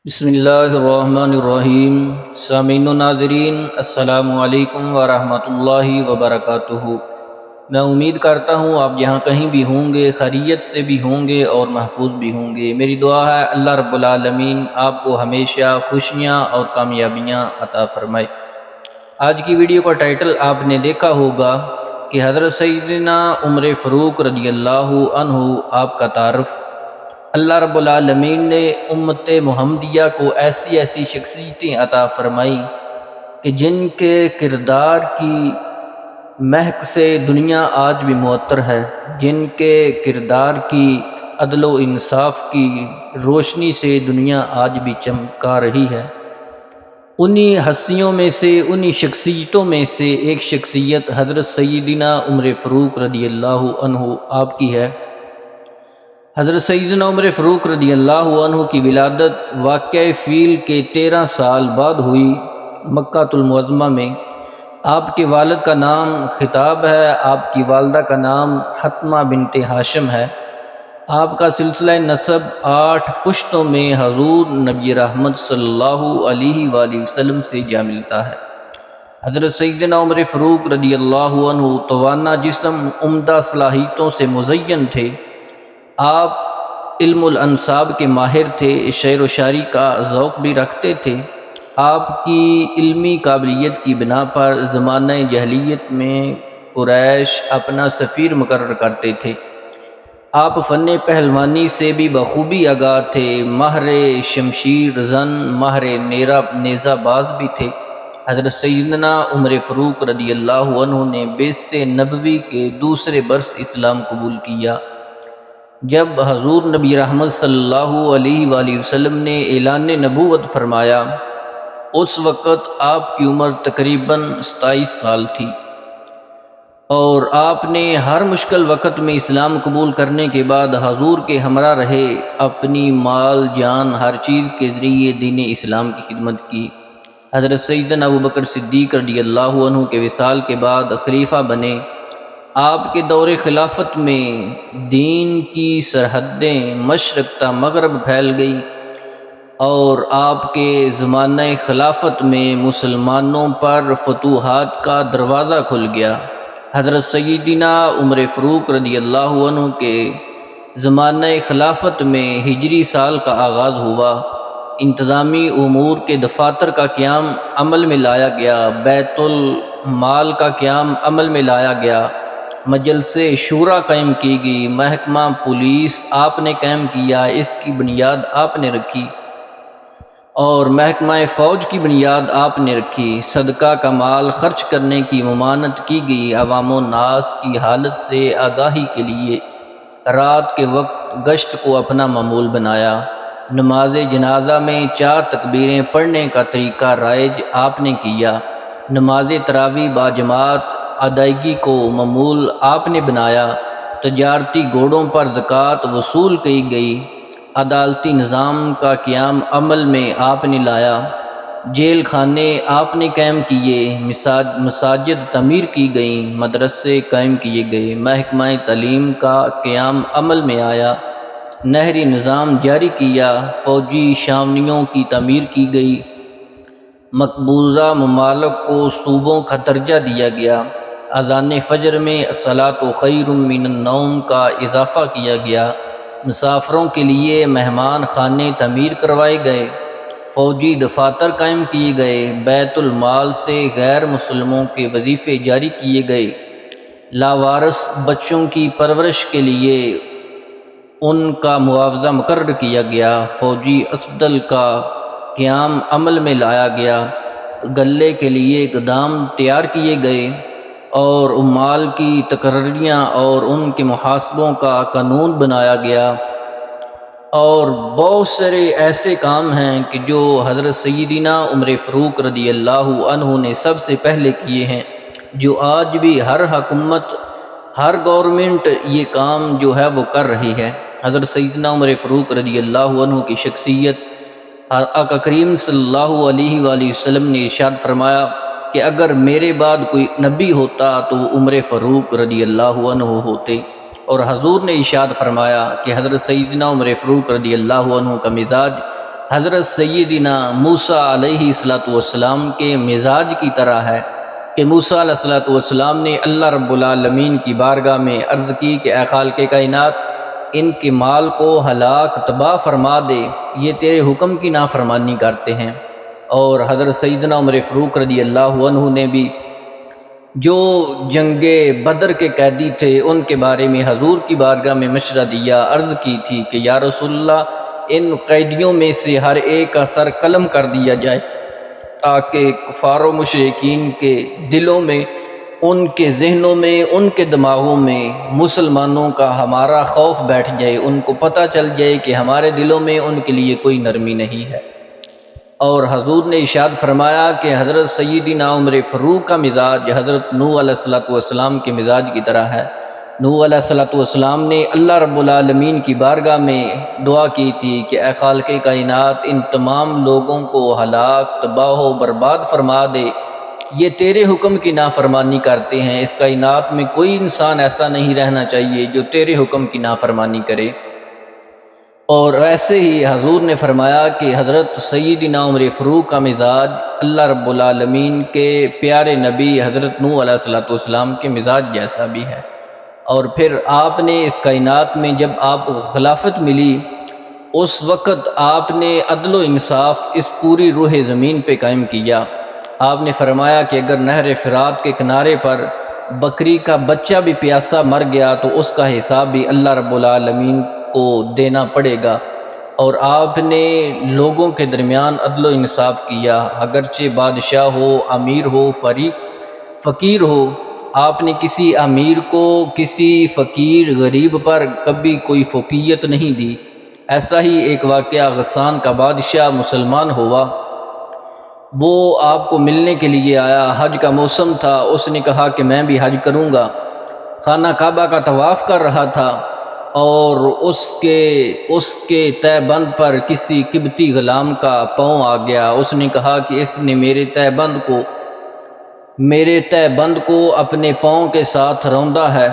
بسم اللہ الرحمن الرحیم۔ سامعین و ناظرین، السلام علیکم ورحمۃ اللہ وبرکاتہ۔ میں امید کرتا ہوں آپ جہاں کہیں بھی ہوں گے خیریت سے بھی ہوں گے اور محفوظ بھی ہوں گے۔ میری دعا ہے اللہ رب العالمین آپ کو ہمیشہ خوشیاں اور کامیابیاں عطا فرمائے۔ آج کی ویڈیو کا ٹائٹل آپ نے دیکھا ہوگا کہ حضرت سیدنا عمر فاروق رضی اللہ عنہ آپ کا تعارف۔ اللہ رب العالمین نے امت محمدیہ کو ایسی شخصیتیں عطا فرمائی کہ جن کے کردار کی مہک سے دنیا آج بھی معطر ہے، جن کے کردار کی عدل و انصاف کی روشنی سے دنیا آج بھی چمکا رہی ہے۔ انہی ہستیوں میں سے، انہی شخصیتوں میں سے ایک شخصیت حضرت سیدنا عمر فاروق رضی اللہ عنہ آپ کی ہے۔ حضرت سیدنا عمر فاروق رضی اللہ عنہ کی ولادت واقعہ فیل کے 13 سال بعد ہوئی مکہ المعظمہ میں۔ آپ کے والد کا نام خطاب ہے، آپ کی والدہ کا نام حتمہ بنت ہاشم ہے۔ آپ کا سلسلہ نسب 8 پشتوں میں حضور نبی رحمت صلی اللہ علیہ وآلہ وسلم سے جا ملتا ہے۔ حضرت سیدنا عمر فاروق رضی اللہ عنہ توانا جسم، عمدہ صلاحیتوں سے مزین تھے۔ آپ علم الانساب کے ماہر تھے، شعر و شاعری کا ذوق بھی رکھتے تھے۔ آپ کی علمی قابلیت کی بنا پر زمانہ جاہلیت میں قریش اپنا سفیر مقرر کرتے تھے۔ آپ فن پہلوانی سے بھی بخوبی آگاہ تھے، ماہر شمشیر زن، ماہر نیزہ باز بھی تھے۔ حضرت سیدنا عمر فاروق رضی اللہ عنہ نے بعثت نبوی کے دوسرے برس اسلام قبول کیا۔ جب حضور نبی رحمت صلی اللہ علیہ وآلہ وسلم نے اعلان نبوت فرمایا، اس وقت آپ کی عمر تقریباً 27 سال تھی، اور آپ نے ہر مشکل وقت میں اسلام قبول کرنے کے بعد حضور کے ہمراہ رہے، اپنی مال جان ہر چیز کے ذریعے دین اسلام کی خدمت کی۔ حضرت سیدنا ابوبکر صدیق رضی اللہ عنہ کے وصال کے بعد خلیفہ بنے۔ آپ کے دور خلافت میں دین کی سرحدیں مشرق تا مغرب پھیل گئی، اور آپ کے زمانہ خلافت میں مسلمانوں پر فتوحات کا دروازہ کھل گیا۔ حضرت سیدنا عمر فاروق رضی اللہ عنہ کے زمانہ خلافت میں ہجری سال کا آغاز ہوا۔ انتظامی امور کے دفاتر کا قیام عمل میں لایا گیا، بیت المال کا قیام عمل میں لایا گیا، مجلس شورا قائم کی گئی، محکمہ پولیس آپ نے قائم کیا، اس کی بنیاد آپ نے رکھی، اور محکمہ فوج کی بنیاد آپ نے رکھی۔ صدقہ کا مال خرچ کرنے کی ممانعت کی گئی۔ عوام و ناس کی حالت سے آگاہی کے لیے رات کے وقت گشت کو اپنا معمول بنایا۔ نماز جنازہ میں 4 تکبیریں پڑھنے کا طریقہ رائج آپ نے کیا۔ نماز تراویح باجماعت ادائیگی کو معمول آپ نے بنایا۔ تجارتی گھوڑوں پر زکوٰۃ وصول کی گئی۔ عدالتی نظام کا قیام عمل میں آپ نے لایا۔ جیل خانے آپ نے قائم کیے، مساجد تعمیر کی گئیں، مدرسے قائم کیے گئے، محکمہ تعلیم کا قیام عمل میں آیا، نہری نظام جاری کیا، فوجی چھاونیوں کی تعمیر کی گئی، مقبوضہ ممالک کو صوبوں کا درجہ دیا گیا، اذان فجر میں الصلاۃ خیر من النوم کا اضافہ کیا گیا، مسافروں کے لیے مہمان خانے تعمیر کروائے گئے، فوجی دفاتر قائم کیے گئے، بیت المال سے غیر مسلموں کے وظیفے جاری کیے گئے، لاوارث بچوں کی پرورش کے لیے ان کا معاوضہ مقرر کیا گیا، فوجی اسپتال کا قیام عمل میں لایا گیا، غلے کے لیے گودام تیار کیے گئے، اور عمال کی تقرریاں اور ان کے محاسبوں کا قانون بنایا گیا۔ اور بہت سارے ایسے کام ہیں کہ جو حضرت سیدنا عمر فاروق رضی اللہ عنہ نے سب سے پہلے کیے ہیں، جو آج بھی ہر حکومت، ہر گورنمنٹ یہ کام جو ہے وہ کر رہی ہے۔ حضرت سیدنا عمر فاروق رضی اللہ عنہ کی شخصیت، آقا کریم صلی اللہ علیہ وآلہ وسلم نے ارشاد فرمایا کہ اگر میرے بعد کوئی نبی ہوتا تو وہ عمر فاروق رضی اللہ عنہ ہوتے، اور حضور نے ارشاد فرمایا کہ حضرت سیدنا عمر فاروق رضی اللہ عنہ کا مزاج حضرت سیدنا موسیٰ علیہ الصلوۃ والسلام کے مزاج کی طرح ہے کہ موسیٰ علیہ الصلوۃ والسلام نے اللہ رب العالمین کی بارگاہ میں عرض کی کہ اے خالق کائنات، ان کے مال کو ہلاک تباہ فرما دے، یہ تیرے حکم کی نافرمانی کرتے ہیں۔ اور حضرت سیدنا عمر فاروق رضی اللہ عنہ نے بھی جو جنگ بدر کے قیدی تھے ان کے بارے میں حضور کی بارگاہ میں مشورہ دیا، عرض کی تھی کہ یا رسول اللہ، ان قیدیوں میں سے ہر ایک کا سر قلم کر دیا جائے تاکہ کفار و مشرکین کے دلوں میں، ان کے ذہنوں میں، ان کے دماغوں میں مسلمانوں کا ہمارا خوف بیٹھ جائے، ان کو پتہ چل جائے کہ ہمارے دلوں میں ان کے لیے کوئی نرمی نہیں ہے۔ اور حضور نے ارشاد فرمایا کہ حضرت سیدنا عمر فاروق کا مزاج حضرت نوح علیہ الصلوۃ والسلام کے مزاج کی طرح ہے۔ نوح علیہ الصلوۃ والسلام نے اللہ رب العالمین کی بارگاہ میں دعا کی تھی کہ اے خالق کائنات، ان تمام لوگوں کو ہلاک تباہ و برباد فرما دے، یہ تیرے حکم کی نافرمانی کرتے ہیں، اس کائنات میں کوئی انسان ایسا نہیں رہنا چاہیے جو تیرے حکم کی نافرمانی کرے۔ اور ایسے ہی حضور نے فرمایا کہ حضرت سیدنا عمر فاروق کا مزاج اللہ رب العالمین کے پیارے نبی حضرت نوح علیہ الصلوۃ والسلام کے مزاج جیسا بھی ہے۔ اور پھر آپ نے اس کائنات میں جب آپ کو خلافت ملی، اس وقت آپ نے عدل و انصاف اس پوری روح زمین پہ قائم کیا۔ آپ نے فرمایا کہ اگر نہر فرات کے کنارے پر بکری کا بچہ بھی پیاسا مر گیا تو اس کا حساب بھی اللہ رب العالمین کو دینا پڑے گا۔ اور آپ نے لوگوں کے درمیان عدل و انصاف کیا، اگرچہ بادشاہ ہو، امیر ہو، فقیر ہو، آپ نے کسی امیر کو، کسی فقیر غریب پر کبھی کوئی فوقیت نہیں دی۔ ایسا ہی ایک واقعہ غسان کا بادشاہ مسلمان ہوا، وہ آپ کو ملنے کے لیے آیا، حج کا موسم تھا، اس نے کہا کہ میں بھی حج کروں گا۔ خانہ کعبہ کا طواف کر رہا تھا اور اس کے تہ بند پر کسی قبطی غلام کا پاؤں آ گیا۔ اس نے کہا کہ اس نے میرے تہ بند کو اپنے پاؤں کے ساتھ روندا ہے۔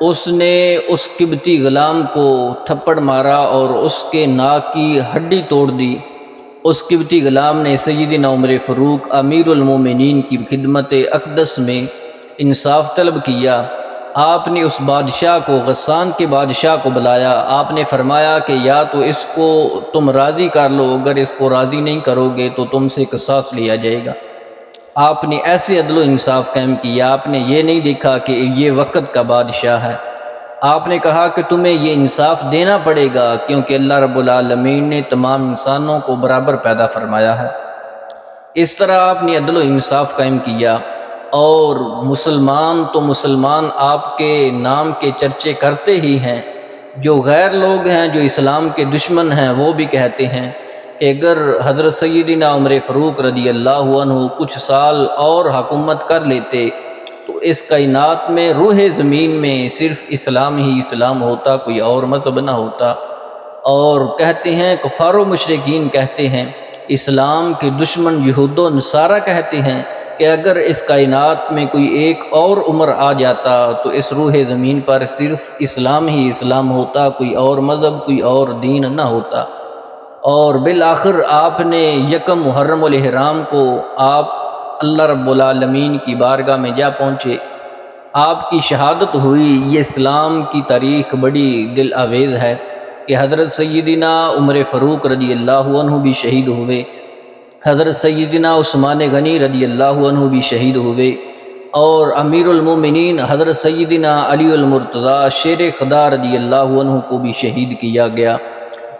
اس نے اس قبطی غلام کو تھپڑ مارا اور اس کے ناک کی ہڈی توڑ دی۔ اس قبطی غلام نے سیدنا عمر فاروق امیر المومنین کی خدمت اقدس میں انصاف طلب کیا۔ آپ نے اس بادشاہ کو، غسان کے بادشاہ کو بلایا۔ آپ نے فرمایا کہ یا تو اس کو تم راضی کر لو، اگر اس کو راضی نہیں کرو گے تو تم سے قصاص لیا جائے گا۔ آپ نے ایسے عدل و انصاف قائم کیا، آپ نے یہ نہیں دیکھا کہ یہ وقت کا بادشاہ ہے۔ آپ نے کہا کہ تمہیں یہ انصاف دینا پڑے گا کیونکہ اللہ رب العالمین نے تمام انسانوں کو برابر پیدا فرمایا ہے۔ اس طرح آپ نے عدل و انصاف قائم کیا، اور مسلمان آپ کے نام کے چرچے کرتے ہی ہیں۔ جو غیر لوگ ہیں، جو اسلام کے دشمن ہیں، وہ بھی کہتے ہیں کہ اگر حضرت سیدنا عمر فاروق رضی اللہ عنہ کچھ سال اور حکومت کر لیتے تو اس کائنات میں روح زمین میں صرف اسلام ہی اسلام ہوتا، کوئی اور مذہب نہ ہوتا۔ اور کہتے ہیں، کفار و مشرکین کہتے ہیں، اسلام کے دشمن یہود و نصارہ کہتے ہیں کہ اگر اس کائنات میں کوئی ایک اور عمر آ جاتا تو اس روح زمین پر صرف اسلام ہی اسلام ہوتا، کوئی اور مذہب، کوئی اور دین نہ ہوتا۔ اور بالآخر آپ نے یکم محرم الاحرام کو آپ اللہ رب العالمین کی بارگاہ میں جا پہنچے، آپ کی شہادت ہوئی۔ یہ اسلام کی تاریخ بڑی دل آویز ہے کہ حضرت سیدنا عمر فاروق رضی اللہ عنہ بھی شہید ہوئے، حضرت سیدنا عثمان غنی رضی اللہ عنہ بھی شہید ہوئے، اور امیر المومنین حضرت سیدنا علی المرتضیٰ شیر خدا رضی اللہ عنہ کو بھی شہید کیا گیا،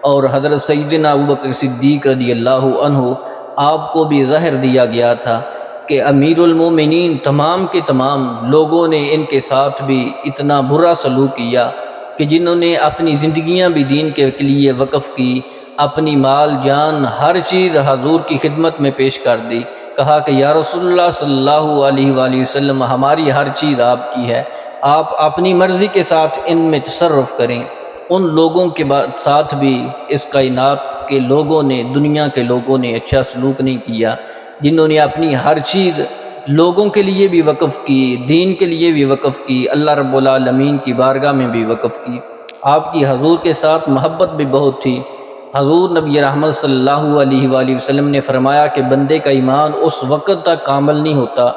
اور حضرت سیدنا ابوبکر صدیق رضی اللہ عنہ آپ کو بھی زہر دیا گیا تھا کہ امیر المومنین تمام کے تمام لوگوں نے ان کے ساتھ بھی اتنا برا سلوک کیا کہ جنہوں نے اپنی زندگیاں بھی دین کے لیے وقف کی، اپنی مال جان ہر چیز حضور کی خدمت میں پیش کر دی۔ کہا کہ یا رسول اللہ صلی اللہ علیہ وآلہ وسلم، ہماری ہر چیز آپ کی ہے، آپ اپنی مرضی کے ساتھ ان میں تصرف کریں۔ ان لوگوں کے ساتھ بھی اس کائنات کے لوگوں نے، دنیا کے لوگوں نے اچھا سلوک نہیں کیا، جنہوں نے اپنی ہر چیز لوگوں کے لیے بھی وقف کی، دین کے لیے بھی وقف کی، اللہ رب العالمین کی بارگاہ میں بھی وقف کی۔ آپ کی حضور کے ساتھ محبت بھی بہت تھی۔ حضور نبی رحمت صلی اللہ علیہ وآلہ وسلم نے فرمایا کہ بندے کا ایمان اس وقت تک کامل نہیں ہوتا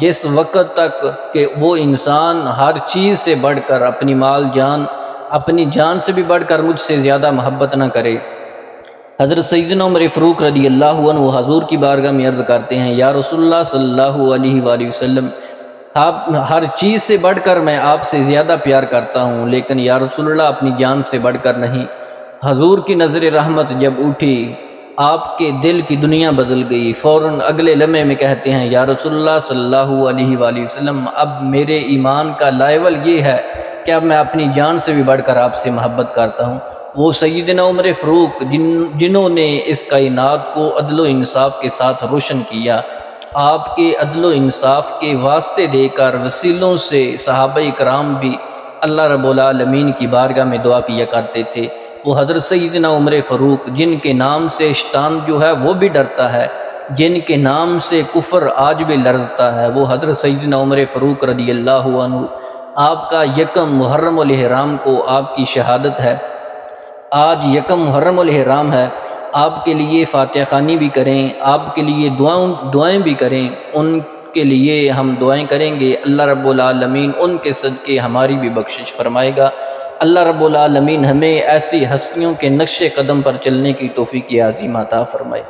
جس وقت تک کہ وہ انسان ہر چیز سے بڑھ کر اپنی جان سے بھی بڑھ کر مجھ سے زیادہ محبت نہ کرے۔ حضرت سیدنا عمر فاروق رضی اللہ عنہ حضور کی بارگاہ میں عرض کرتے ہیں، یا رسول اللہ صلی اللہ علیہ وآلہ وسلم، آپ ہر چیز سے بڑھ کر میں آپ سے زیادہ پیار کرتا ہوں، لیکن یا رسول اللہ اپنی جان سے بڑھ کر نہیں۔ حضور کی نظر رحمت جب اٹھی، آپ کے دل کی دنیا بدل گئی، فوراً اگلے لمحے میں کہتے ہیں، یا رسول اللہ صلی اللہ علیہ وآلہ وسلم، اب میرے ایمان کا لیول یہ ہے کہ اب میں اپنی جان سے بھی بڑھ کر آپ سے محبت کرتا ہوں۔ وہ سیدنا عمر فاروق جنہوں نے اس کائنات کو عدل و انصاف کے ساتھ روشن کیا، آپ کے عدل و انصاف کے واسطے دے کر وسیلوں سے صحابہ کرام بھی اللہ رب العالمین کی بارگاہ میں دعا کیا کرتے تھے۔ وہ حضرت سیدنا عمر فاروق جن کے نام سے شیطان جو ہے وہ بھی ڈرتا ہے، جن کے نام سے کفر آج بھی لرزتا ہے، وہ حضرت سیدنا عمر فاروق رضی اللہ عنہ۔ آپ کا یکم محرم الاحرام کو آپ کی شہادت ہے، آج یکم محرم الاحرام ہے، آپ کے لیے فاتحہ خوانی بھی کریں، آپ کے لیے دعائیں بھی کریں، ان کے لیے ہم دعائیں کریں گے، اللہ رب العالمین ان کے صدقے ہماری بھی بخشش فرمائے گا۔ اللہ رب العالمین ہمیں ایسی ہستیوں کے نقش قدم پر چلنے کی توفیق عظیم عطا فرمائے۔